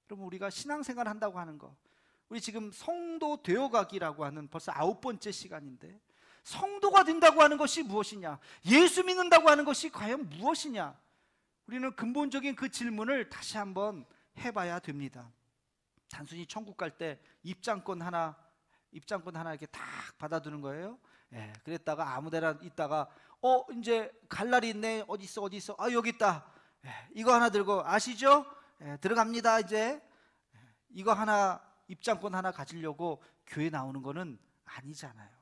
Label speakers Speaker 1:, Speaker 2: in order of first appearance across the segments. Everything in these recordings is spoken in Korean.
Speaker 1: 여러분, 우리가 신앙생활 한다고 하는 거, 우리 지금 성도 되어가기라고 하는 벌써 9번째 시간인데, 성도가 된다고 하는 것이 무엇이냐, 예수 믿는다고 하는 것이 과연 무엇이냐, 우리는 근본적인 그 질문을 다시 한번 해봐야 됩니다. 단순히 천국 갈 때 입장권 하나 이렇게 딱 받아두는 거예요. 예, 그랬다가 아무데나 있다가 이제 갈 날이 있네. 어디 있어? 아, 여기 있다. 예, 이거 하나 들고, 아시죠? 예, 들어갑니다. 이제 이거 하나, 입장권 하나 가지려고 교회 나오는 거는 아니잖아요.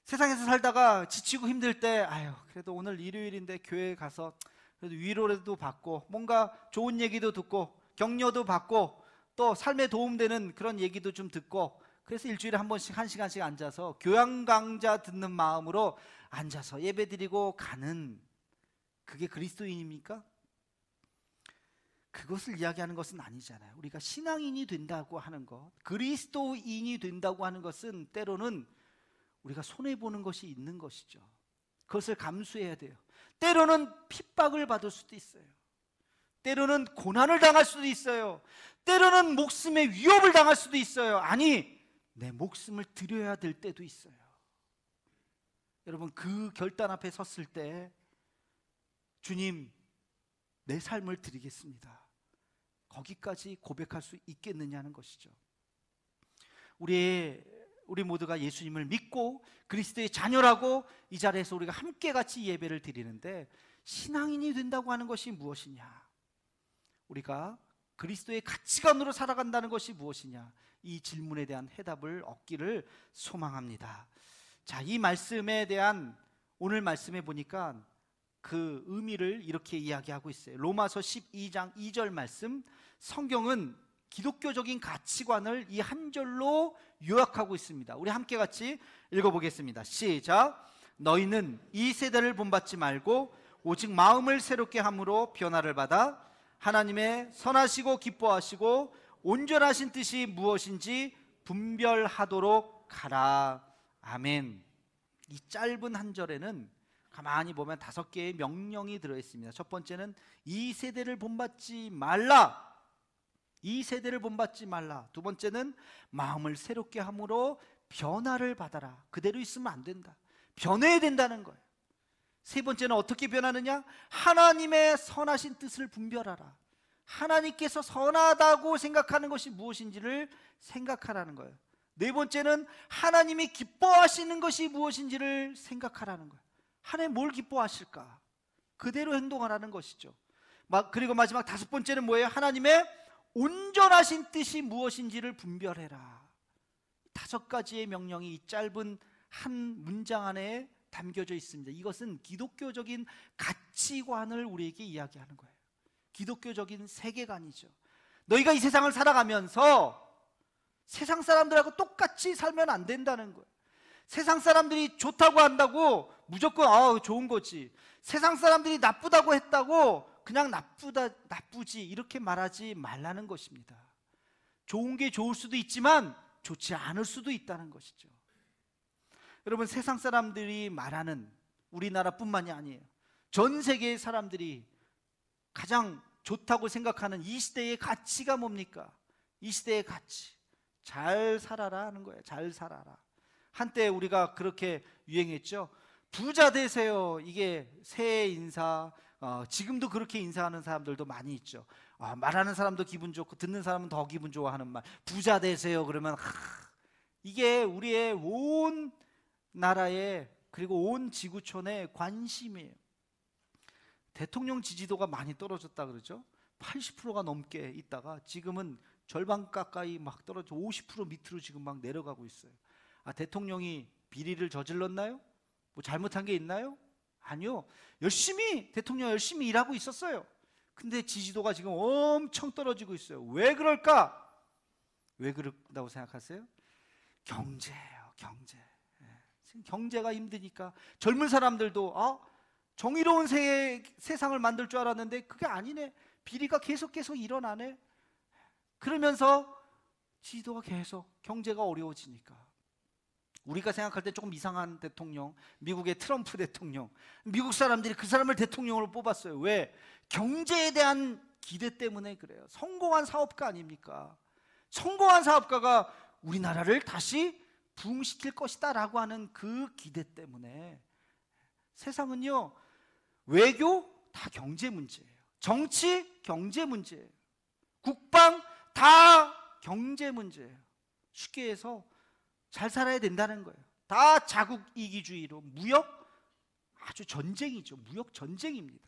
Speaker 1: 세상에서 살다가 지치고 힘들 때, 아유, 그래도 오늘 일요일인데 교회에 가서 그래도 위로라도 받고, 뭔가 좋은 얘기도 듣고, 격려도 받고, 또 삶에 도움되는 그런 얘기도 좀 듣고, 그래서 일주일에 한 번씩 1시간씩 앉아서 교양 강좌 듣는 마음으로 앉아서 예배드리고 가는, 그게 그리스도인입니까? 그것을 이야기하는 것은 아니잖아요. 우리가 신앙인이 된다고 하는 것, 그리스도인이 된다고 하는 것은 때로는 우리가 손해보는 것이 있는 것이죠. 그것을 감수해야 돼요. 때로는 핍박을 받을 수도 있어요. 때로는 고난을 당할 수도 있어요. 때로는 목숨의 위협을 당할 수도 있어요. 아니, 내 목숨을 드려야 될 때도 있어요. 여러분, 그 결단 앞에 섰을 때 주님, 내 삶을 드리겠습니다, 거기까지 고백할 수 있겠느냐는 것이죠. 우리 모두가 예수님을 믿고 그리스도의 자녀라고 이 자리에서 우리가 함께 같이 예배를 드리는데, 신앙인이 된다고 하는 것이 무엇이냐, 우리가 그리스도의 가치관으로 살아간다는 것이 무엇이냐, 이 질문에 대한 해답을 얻기를 소망합니다. 자, 이 말씀에 대한, 오늘 말씀에 보니까 그 의미를 이렇게 이야기하고 있어요. 로마서 12장 2절 말씀, 성경은 기독교적인 가치관을 이 한 절로 요약하고 있습니다. 우리 함께 같이 읽어보겠습니다. 시작. 너희는 이 세대를 본받지 말고 오직 마음을 새롭게 함으로 변화를 받아 하나님의 선하시고 기뻐하시고 온전하신 뜻이 무엇인지 분별하도록 하라. 아멘. 이 짧은 한 절에는 가만히 보면 5개의 명령이 들어있습니다. 첫 번째는 이 세대를 본받지 말라. 이 세대를 본받지 말라. 두 번째는 마음을 새롭게 함으로 변화를 받아라. 그대로 있으면 안 된다. 변해야 된다는 거예요. 세 번째는 어떻게 변하느냐? 하나님의 선하신 뜻을 분별하라. 하나님께서 선하다고 생각하는 것이 무엇인지를 생각하라는 거예요. 네 번째는 하나님이 기뻐하시는 것이 무엇인지를 생각하라는 거예요. 하나님 뭘 기뻐하실까? 그대로 행동하라는 것이죠. 그리고 마지막 5번째는 뭐예요? 하나님의 온전하신 뜻이 무엇인지를 분별해라. 5가지의 명령이 이 짧은 한 문장 안에 담겨져 있습니다. 이것은 기독교적인 가치관을 우리에게 이야기하는 거예요. 기독교적인 세계관이죠. 너희가 이 세상을 살아가면서 세상 사람들하고 똑같이 살면 안 된다는 거예요. 세상 사람들이 좋다고 한다고 무조건 좋은 거지, 세상 사람들이 나쁘다고 했다고 그냥 나쁘지 이렇게 말하지 말라는 것입니다. 좋은 게 좋을 수도 있지만 좋지 않을 수도 있다는 것이죠. 여러분, 세상 사람들이 말하는, 우리나라뿐만이 아니에요, 전 세계의 사람들이 가장 좋다고 생각하는 이 시대의 가치가 뭡니까? 이 시대의 가치, 잘 살아라 하는 거예요. 잘 살아라. 한때 우리가 그렇게 유행했죠. 부자 되세요. 이게 새해 인사, 지금도 그렇게 인사하는 사람들도 많이 있죠. 말하는 사람도 기분 좋고 듣는 사람은 더 기분 좋아하는 말, 부자 되세요. 그러면 이게 우리의 온 나라의, 그리고 온 지구촌의 관심이에요. 대통령 지지도가 많이 떨어졌다 그러죠. 80%가 넘게 있다가 지금은 절반 가까이 막 떨어져 50% 밑으로 지금 막 내려가고 있어요. 대통령이 비리를 저질렀나요? 뭐 잘못한 게 있나요? 아니요. 대통령 열심히 일하고 있었어요. 근데 지지도가 지금 엄청 떨어지고 있어요. 왜 그럴까? 왜 그런다고 생각하세요? 경제예요. 경제. 지금 경제가 힘드니까 젊은 사람들도 정의로운 세상을 만들 줄 알았는데 그게 아니네. 비리가 계속 일어나네. 그러면서 지지도가 계속, 경제가 어려워지니까. 우리가 생각할 때 조금 이상한 대통령, 미국의 트럼프 대통령, 미국 사람들이 그 사람을 대통령으로 뽑았어요. 왜? 경제에 대한 기대 때문에 그래요. 성공한 사업가 아닙니까? 성공한 사업가가 우리나라를 다시 부흥시킬 것이다 라고 하는 그 기대 때문에. 세상은요, 외교 다 경제 문제예요. 정치 경제 문제예요. 국방 다 경제 문제예요. 쉽게 해서 잘 살아야 된다는 거예요. 다 자국 이기주의로, 무역 아주 전쟁이죠. 무역 전쟁입니다.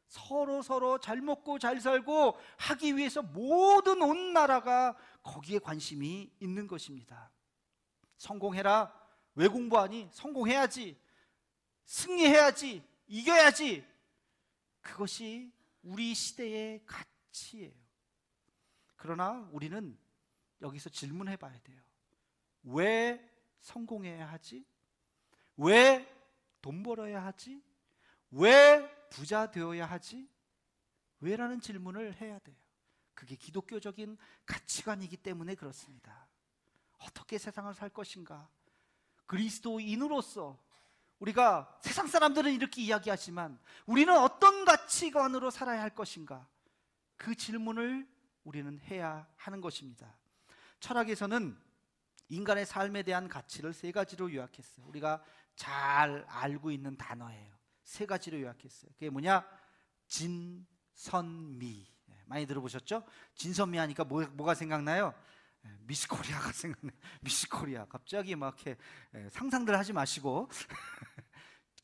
Speaker 1: 서로 잘 먹고 잘 살고 하기 위해서 모든 온 나라가 거기에 관심이 있는 것입니다. 성공해라. 왜 공부하니? 성공해야지. 승리해야지. 이겨야지. 그것이 우리 시대의 가치예요. 그러나 우리는 여기서 질문해 봐야 돼요. 왜 성공해야 하지? 왜 돈 벌어야 하지? 왜 부자 되어야 하지? 왜라는 질문을 해야 돼요. 그게 기독교적인 가치관이기 때문에 그렇습니다. 어떻게 세상을 살 것인가? 그리스도인으로서 우리가, 세상 사람들은 이렇게 이야기하지만 우리는 어떤 가치관으로 살아야 할 것인가? 그 질문을 우리는 해야 하는 것입니다. 철학에서는 인간의 삶에 대한 가치를 세 가지로 요약했어요. 우리가 잘 알고 있는 단어예요. 세 가지로 요약했어요. 그게 뭐냐? 진선미. 많이 들어보셨죠? 진선미 하니까 뭐가 생각나요? 미스 코리아가 생각나요. 미스 코리아. 갑자기 막 이렇게 상상들 하지 마시고.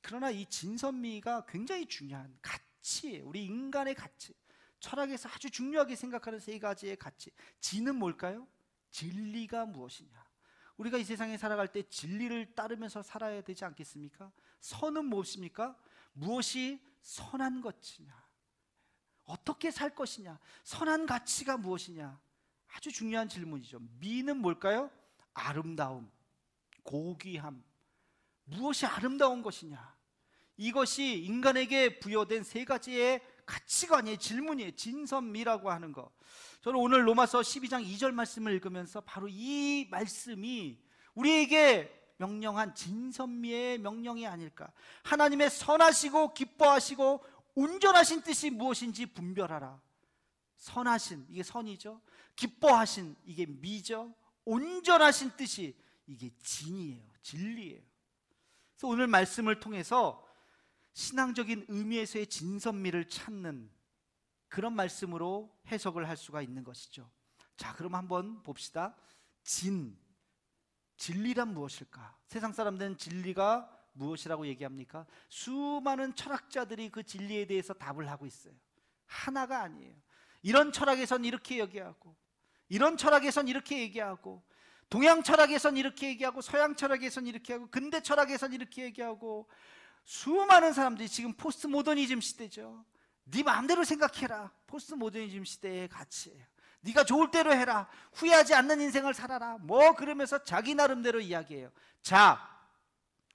Speaker 1: 그러나 이 진선미가 굉장히 중요한 가치예요. 우리 인간의 가치. 철학에서 아주 중요하게 생각하는 세 가지의 가치. 진은 뭘까요? 진리가 무엇이냐? 우리가 이 세상에 살아갈 때 진리를 따르면서 살아야 되지 않겠습니까? 선은 무엇입니까? 무엇이 선한 것이냐? 어떻게 살 것이냐? 선한 가치가 무엇이냐? 아주 중요한 질문이죠. 미는 뭘까요? 아름다움, 고귀함. 무엇이 아름다운 것이냐? 이것이 인간에게 부여된 세 가지의 가치관이에요. 질문이에요. 진선미라고 하는 거. 저는 오늘 로마서 12장 2절 말씀을 읽으면서 바로 이 말씀이 우리에게 명령한 진선미의 명령이 아닐까. 하나님의 선하시고 기뻐하시고 온전하신 뜻이 무엇인지 분별하라. 선하신, 이게 선이죠. 기뻐하신, 이게 미죠. 온전하신 뜻이, 이게 진이에요. 진리예요. 그래서 오늘 말씀을 통해서 신앙적인 의미에서의 진선미를 찾는 그런 말씀으로 해석을 할 수가 있는 것이죠. 자, 그럼 한번 봅시다. 진리란 무엇일까? 세상 사람들은 진리가 무엇이라고 얘기합니까? 수많은 철학자들이 그 진리에 대해서 답을 하고 있어요. 하나가 아니에요. 이런 철학에선 이렇게 얘기하고, 이런 철학에선 이렇게 얘기하고, 동양 철학에선 이렇게 얘기하고, 서양 철학에선 이렇게 하고, 근대 철학에선 이렇게 얘기하고, 수많은 사람들이, 지금 포스트 모더니즘 시대죠. 네 마음대로 생각해라. 포스트 모더니즘 시대의 가치예요. 네가 좋을 대로 해라. 후회하지 않는 인생을 살아라. 뭐 그러면서 자기 나름대로 이야기해요. 자,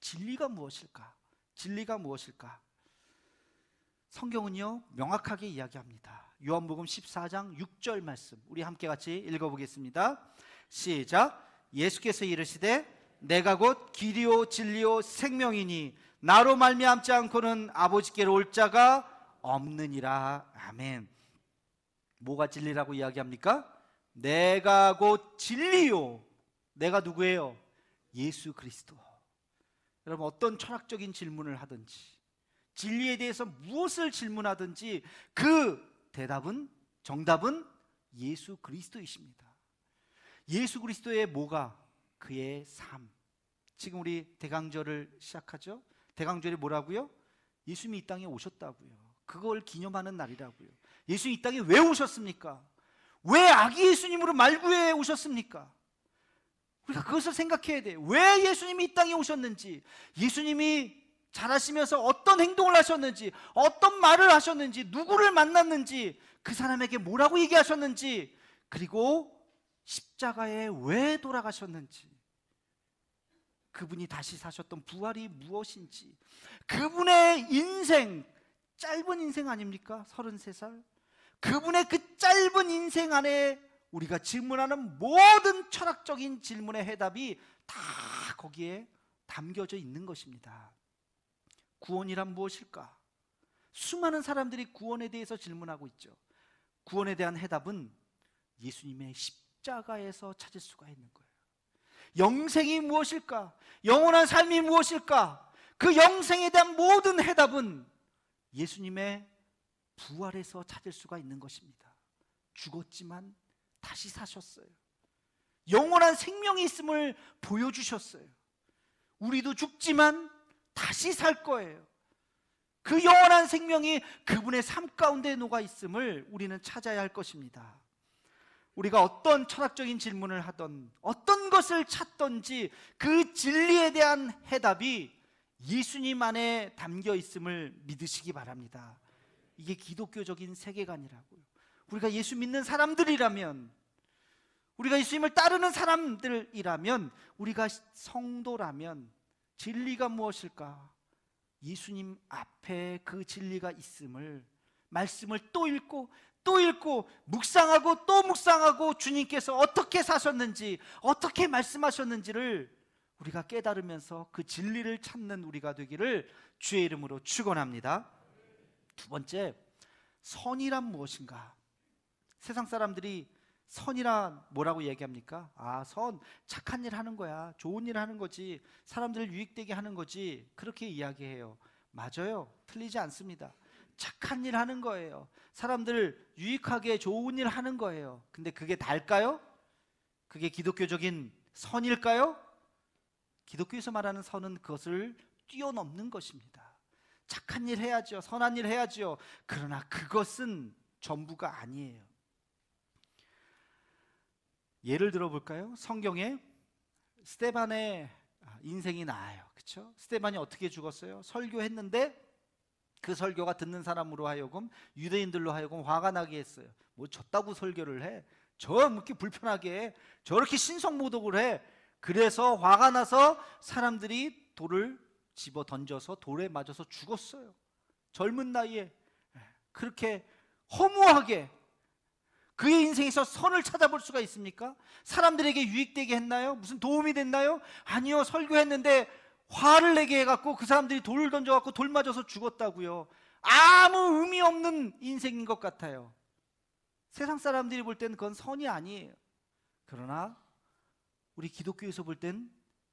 Speaker 1: 진리가 무엇일까? 진리가 무엇일까? 성경은요, 명확하게 이야기합니다. 요한복음 14장 6절 말씀, 우리 함께 같이 읽어보겠습니다. 시작. 예수께서 이르시되 내가 곧 길이요 진리요 생명이니 나로 말미암지 않고는 아버지께로 올 자가 없느니라. 아멘. 뭐가 진리라고 이야기합니까? 내가 곧 진리요. 내가 누구예요? 예수 그리스도. 여러분, 어떤 철학적인 질문을 하든지, 진리에 대해서 무엇을 질문하든지 그 대답은, 정답은 예수 그리스도이십니다. 예수 그리스도의 뭐가? 그의 삶. 지금 우리 대강절을 시작하죠. 대강절이 뭐라고요? 예수님이 이 땅에 오셨다고요. 그걸 기념하는 날이라고요. 예수님이 이 땅에 왜 오셨습니까? 왜 아기 예수님으로 말구에 오셨습니까? 우리가 그것을 생각해야 돼요. 왜 예수님이 이 땅에 오셨는지, 예수님이 자라시면서 어떤 행동을 하셨는지, 어떤 말을 하셨는지, 누구를 만났는지, 그 사람에게 뭐라고 얘기하셨는지, 그리고 십자가에 왜 돌아가셨는지, 그분이 다시 사셨던 부활이 무엇인지, 그분의 인생, 짧은 인생 아닙니까? 33살. 그분의 그 짧은 인생 안에 우리가 질문하는 모든 철학적인 질문의 해답이 다 거기에 담겨져 있는 것입니다. 구원이란 무엇일까? 수많은 사람들이 구원에 대해서 질문하고 있죠. 구원에 대한 해답은 예수님의 십자가에서 찾을 수가 있는 거예요. 영생이 무엇일까? 영원한 삶이 무엇일까? 그 영생에 대한 모든 해답은 예수님의 부활에서 찾을 수가 있는 것입니다. 죽었지만 다시 사셨어요. 영원한 생명이 있음을 보여주셨어요. 우리도 죽지만 다시 살 거예요. 그 영원한 생명이 그분의 삶 가운데 녹아 있음을 우리는 찾아야 할 것입니다. 우리가 어떤 철학적인 질문을 하던 어떤 것을 찾던지 그 진리에 대한 해답이 예수님 안에 담겨 있음을 믿으시기 바랍니다. 이게 기독교적인 세계관이라고요. 우리가 예수 믿는 사람들이라면, 우리가 예수님을 따르는 사람들이라면, 우리가 성도라면 진리가 무엇일까? 예수님 앞에 그 진리가 있음을, 말씀을 또 읽고 또 읽고 묵상하고 또 묵상하고 주님께서 어떻게 사셨는지, 어떻게 말씀하셨는지를 우리가 깨달으면서 그 진리를 찾는 우리가 되기를 주의 이름으로 축원합니다. 두 번째, 선이란 무엇인가? 세상 사람들이 선이란 뭐라고 얘기합니까? 선, 착한 일 하는 거야, 좋은 일 하는 거지, 사람들을 유익되게 하는 거지, 그렇게 이야기해요. 맞아요. 틀리지 않습니다. 착한 일 하는 거예요. 사람들을 유익하게 좋은 일 하는 거예요. 근데 그게 다일까요? 그게 기독교적인 선일까요? 기독교에서 말하는 선은 그것을 뛰어넘는 것입니다. 착한 일 해야죠. 선한 일 해야죠. 그러나 그것은 전부가 아니에요. 예를 들어볼까요? 성경에 스데반의 인생이 나와요. 그렇죠? 스데반이 어떻게 죽었어요? 설교했는데 그 설교가 듣는 사람으로 하여금, 유대인들로 하여금 화가 나게 했어요. 뭐 졌다고 설교를 해? 저렇게 불편하게 해? 저렇게 신성모독을 해? 그래서 화가 나서 사람들이 돌을 집어 던져서 돌에 맞아서 죽었어요. 젊은 나이에 그렇게 허무하게. 그의 인생에서 선을 찾아볼 수가 있습니까? 사람들에게 유익되게 했나요? 무슨 도움이 됐나요? 아니요. 설교했는데 화를 내게 해갖고 그 사람들이 돌을 던져갖고 돌 맞아서 죽었다고요. 아무 의미 없는 인생인 것 같아요. 세상 사람들이 볼 때는 그건 선이 아니에요. 그러나 우리 기독교에서 볼 땐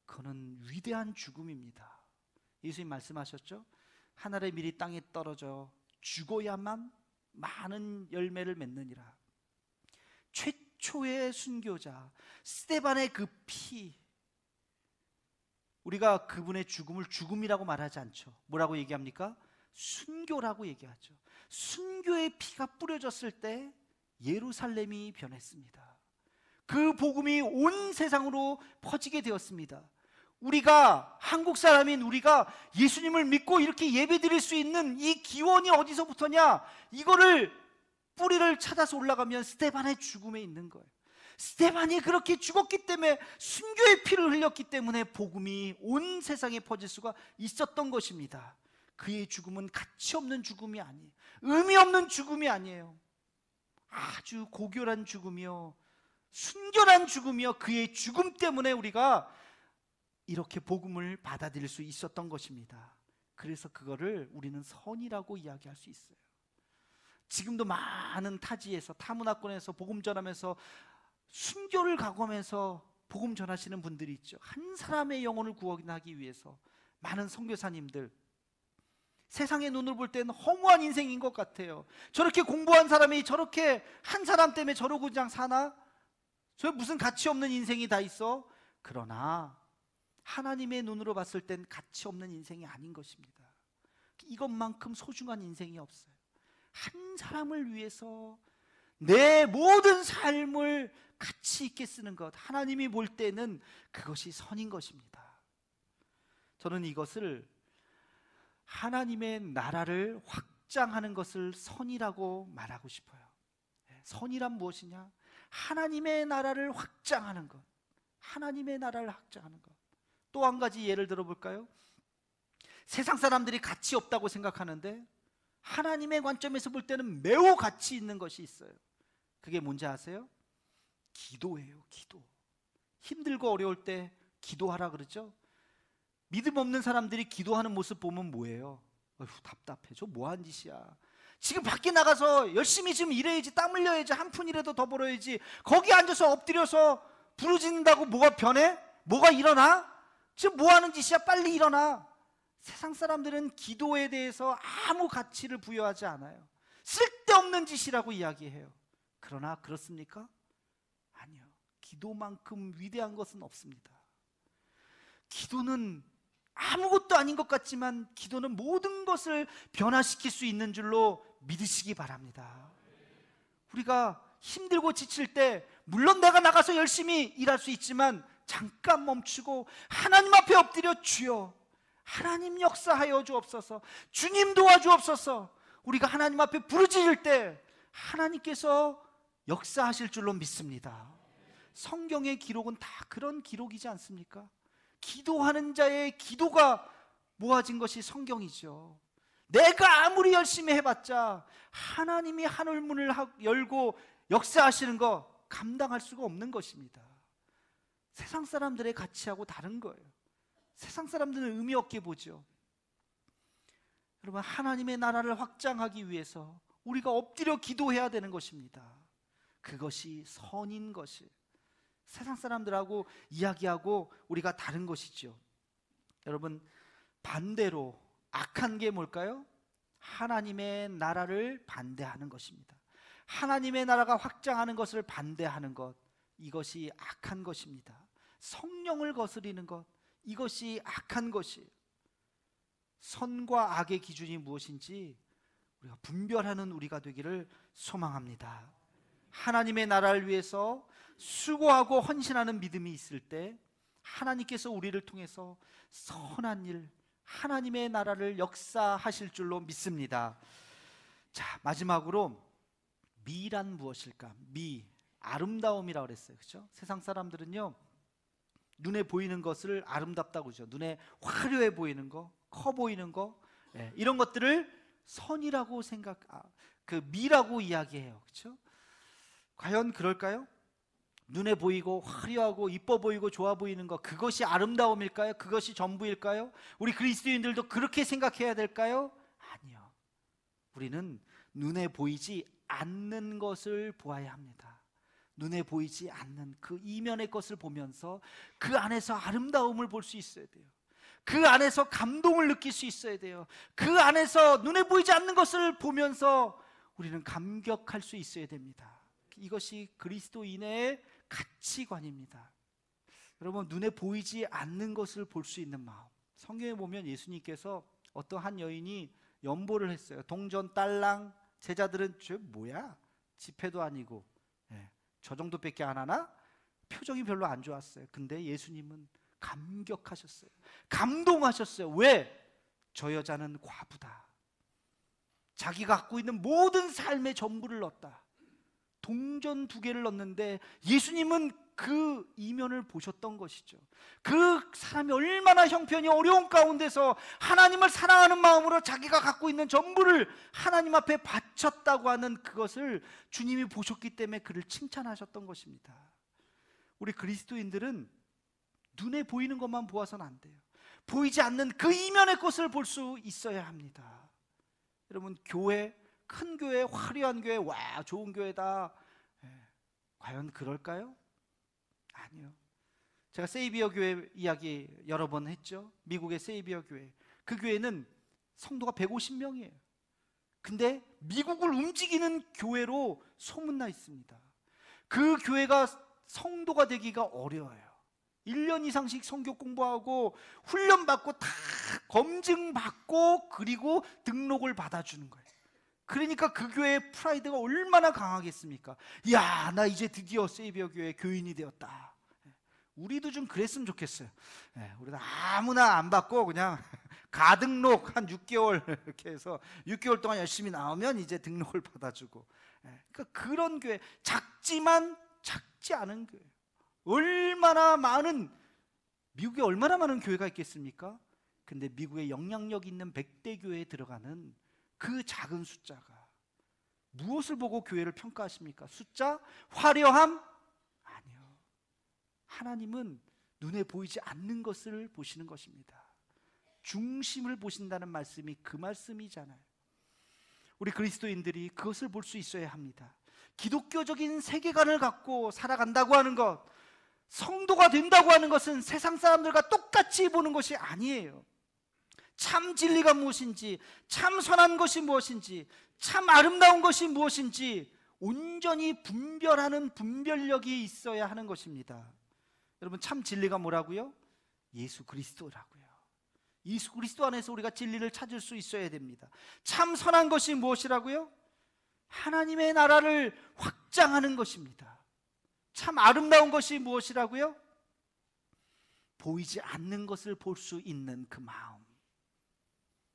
Speaker 1: 그거는 위대한 죽음입니다. 예수님 말씀하셨죠? 하늘의 밀이 땅에 떨어져 죽어야만 많은 열매를 맺느니라. 최초의 순교자 스데반의 그 피, 우리가 그분의 죽음을 죽음이라고 말하지 않죠. 뭐라고 얘기합니까? 순교라고 얘기하죠. 순교의 피가 뿌려졌을 때 예루살렘이 변했습니다. 그 복음이 온 세상으로 퍼지게 되었습니다. 우리가, 한국 사람인 우리가 예수님을 믿고 이렇게 예배드릴 수 있는 이 기원이 어디서부터냐? 이거를 뿌리를 찾아서 올라가면 스데반의 죽음에 있는 거예요. 스데반이 그렇게 죽었기 때문에, 순교의 피를 흘렸기 때문에 복음이 온 세상에 퍼질 수가 있었던 것입니다. 그의 죽음은 가치 없는 죽음이 아니에요. 의미 없는 죽음이 아니에요. 아주 고결한 죽음이요, 순결한 죽음이요, 그의 죽음 때문에 우리가 이렇게 복음을 받아들일 수 있었던 것입니다. 그래서 그거를 우리는 선이라고 이야기할 수 있어요. 지금도 많은 타지에서, 타문화권에서 복음 전하면서 순교를 각오하면서 복음 전하시는 분들이 있죠. 한 사람의 영혼을 구원하기 위해서. 많은 선교사님들, 세상의 눈으로 볼 때는 허무한 인생인 것 같아요. 저렇게 공부한 사람이 저렇게 한 사람 때문에 저러고 그냥 사나? 저 무슨 가치 없는 인생이 다 있어? 그러나 하나님의 눈으로 봤을 땐 가치 없는 인생이 아닌 것입니다. 이것만큼 소중한 인생이 없어요. 한 사람을 위해서 내 모든 삶을 가치 있게 쓰는 것, 하나님이 볼 때는 그것이 선인 것입니다. 저는 이것을, 하나님의 나라를 확장하는 것을 선이라고 말하고 싶어요. 선이란 무엇이냐? 하나님의 나라를 확장하는 것, 하나님의 나라를 확장하는 것. 또 한 가지 예를 들어볼까요? 세상 사람들이 가치 없다고 생각하는데 하나님의 관점에서 볼 때는 매우 가치 있는 것이 있어요. 그게 뭔지 아세요? 기도예요. 기도. 힘들고 어려울 때 기도하라 그러죠. 믿음 없는 사람들이 기도하는 모습 보면 뭐예요? 어휴, 답답해. 저 뭐한 짓이야. 지금 밖에 나가서 열심히 지금 일해야지, 땀 흘려야지, 한 푼이라도 더 벌어야지, 거기 앉아서 엎드려서 부르짖는다고 뭐가 변해? 뭐가 일어나? 지금 뭐 하는 짓이야? 빨리 일어나. 세상 사람들은 기도에 대해서 아무 가치를 부여하지 않아요. 쓸데없는 짓이라고 이야기해요. 그러나 그렇습니까? 아니요. 기도만큼 위대한 것은 없습니다. 기도는 아무것도 아닌 것 같지만 기도는 모든 것을 변화시킬 수 있는 줄로 믿으시기 바랍니다. 우리가 힘들고 지칠 때 물론 내가 나가서 열심히 일할 수 있지만 잠깐 멈추고 하나님 앞에 엎드려 주여 하나님 역사하여 주옵소서, 주님 도와주옵소서, 우리가 하나님 앞에 부르짖을 때 하나님께서 역사하실 줄로 믿습니다. 성경의 기록은 다 그런 기록이지 않습니까? 기도하는 자의 기도가 모아진 것이 성경이죠. 내가 아무리 열심히 해봤자 하나님이 하늘문을 열고 역사하시는 거 감당할 수가 없는 것입니다. 세상 사람들의 가치하고 다른 거예요. 세상 사람들은 의미 없게 보죠. 여러분, 하나님의 나라를 확장하기 위해서 우리가 엎드려 기도해야 되는 것입니다. 그것이 선인 것이 세상 사람들하고 이야기하고 우리가 다른 것이죠. 여러분, 반대로 악한 게 뭘까요? 하나님의 나라를 반대하는 것입니다. 하나님의 나라가 확장하는 것을 반대하는 것, 이것이 악한 것입니다. 성령을 거스리는 것, 이것이 악한 것이에요. 선과 악의 기준이 무엇인지 우리가 분별하는 우리가 되기를 소망합니다. 하나님의 나라를 위해서 수고하고 헌신하는 믿음이 있을 때 하나님께서 우리를 통해서 선한 일, 하나님의 나라를 역사하실 줄로 믿습니다. 자, 마지막으로 미란 무엇일까? 미, 아름다움이라고 그랬어요. 그렇죠? 세상 사람들은요, 눈에 보이는 것을 아름답다고 그러죠. 눈에 화려해 보이는 거, 커 보이는 거, 이런 것들을 선이라고 그 미라고 이야기해요. 그렇죠? 과연 그럴까요? 눈에 보이고 화려하고 이뻐 보이고 좋아 보이는 것, 그것이 아름다움일까요? 그것이 전부일까요? 우리 그리스도인들도 그렇게 생각해야 될까요? 아니요. 우리는 눈에 보이지 않는 것을 보아야 합니다. 눈에 보이지 않는 그 이면의 것을 보면서 그 안에서 아름다움을 볼 수 있어야 돼요. 그 안에서 감동을 느낄 수 있어야 돼요. 그 안에서 눈에 보이지 않는 것을 보면서 우리는 감격할 수 있어야 됩니다. 이것이 그리스도인의 가치관입니다. 여러분, 눈에 보이지 않는 것을 볼 수 있는 마음. 성경에 보면 예수님께서 어떤 한 여인이 연보를 했어요. 동전, 딸랑. 제자들은 저 뭐야? 지폐도 아니고 저 정도밖에 안 하나? 표정이 별로 안 좋았어요. 근데 예수님은 감격하셨어요. 감동하셨어요. 왜? 저 여자는 과부다. 자기가 갖고 있는 모든 삶의 전부를 넣었다. 동전 2개를 넣었는데 예수님은 그 이면을 보셨던 것이죠. 그 사람이 얼마나 형편이 어려운 가운데서 하나님을 사랑하는 마음으로 자기가 갖고 있는 전부를 하나님 앞에 바쳤다고 하는 그것을 주님이 보셨기 때문에 그를 칭찬하셨던 것입니다. 우리 그리스도인들은 눈에 보이는 것만 보아서는 안 돼요. 보이지 않는 그 이면의 것을 볼 수 있어야 합니다. 여러분, 교회, 큰 교회, 화려한 교회, 와 좋은 교회다, 과연 그럴까요? 아니요. 제가 세이비어 교회 이야기 여러 번 했죠. 미국의 세이비어 교회, 그 교회는 성도가 150명이에요 근데 미국을 움직이는 교회로 소문나 있습니다. 그 교회가 성도가 되기가 어려워요. 1년 이상씩 성경 공부하고 훈련받고 다 검증받고 그리고 등록을 받아주는 거예요. 그러니까 그 교회의 프라이드가 얼마나 강하겠습니까? 야, 나 이제 드디어 세이비어 교회 교인이 되었다. 우리도 좀 그랬으면 좋겠어요. 우리도 아무나 안 받고 그냥 가등록 한 6개월 이렇게 해서 6개월 동안 열심히 나오면 이제 등록을 받아주고. 그러니까 그런 교회, 작지만 작지 않은 교회. 얼마나 많은, 미국에 얼마나 많은 교회가 있겠습니까? 근데 미국의 영향력 있는 100대 교회에 들어가는 그 작은 숫자가 무엇을 보고 교회를 평가하십니까? 숫자? 화려함? 아니요. 하나님은 눈에 보이지 않는 것을 보시는 것입니다. 중심을 보신다는 말씀이 그 말씀이잖아요. 우리 그리스도인들이 그것을 볼 수 있어야 합니다. 기독교적인 세계관을 갖고 살아간다고 하는 것, 성도가 된다고 하는 것은 세상 사람들과 똑같이 보는 것이 아니에요. 참 진리가 무엇인지, 참 선한 것이 무엇인지, 참 아름다운 것이 무엇인지 온전히 분별하는 분별력이 있어야 하는 것입니다. 여러분, 참 진리가 뭐라고요? 예수 그리스도라고요. 예수 그리스도 안에서 우리가 진리를 찾을 수 있어야 됩니다. 참 선한 것이 무엇이라고요? 하나님의 나라를 확장하는 것입니다. 참 아름다운 것이 무엇이라고요? 보이지 않는 것을 볼 수 있는 그 마음.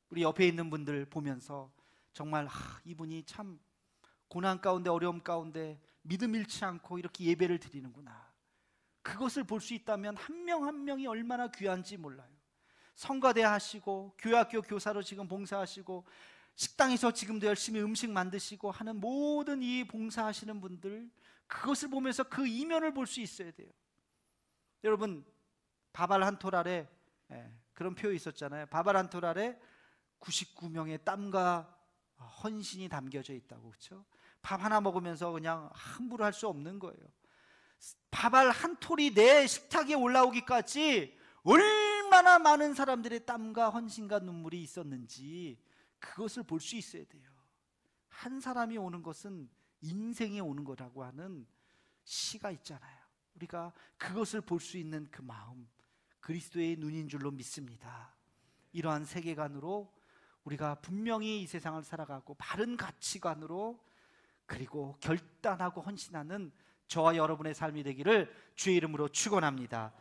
Speaker 1: 우리 옆에 있는 분들 보면서 정말 이분이 참 고난 가운데, 어려움 가운데 믿음 잃지 않고 이렇게 예배를 드리는구나, 그것을 볼 수 있다면 한 명 한 명이 얼마나 귀한지 몰라요. 성가대 하시고 교회학교 교사로 지금 봉사하시고 식당에서 지금도 열심히 음식 만드시고 하는 모든 이 봉사하시는 분들, 그것을 보면서 그 이면을 볼 수 있어야 돼요. 여러분, 밥알 한 톨 아래 그런 표현이 있었잖아요. 밥알 한 톨 아래 99명의 땀과 헌신이 담겨져 있다고. 그렇죠? 밥 하나 먹으면서 그냥 함부로 할 수 없는 거예요. 밥알 한 톨이 내 식탁에 올라오기까지 얼마나 많은 사람들의 땀과 헌신과 눈물이 있었는지 그것을 볼 수 있어야 돼요. 한 사람이 오는 것은 인생에 오는 거라고 하는 시가 있잖아요. 우리가 그것을 볼 수 있는 그 마음, 그리스도의 눈인 줄로 믿습니다. 이러한 세계관으로 우리가 분명히 이 세상을 살아가고 바른 가치관으로, 그리고 결단하고 헌신하는 저와 여러분의 삶이 되기를 주의 이름으로 축원합니다.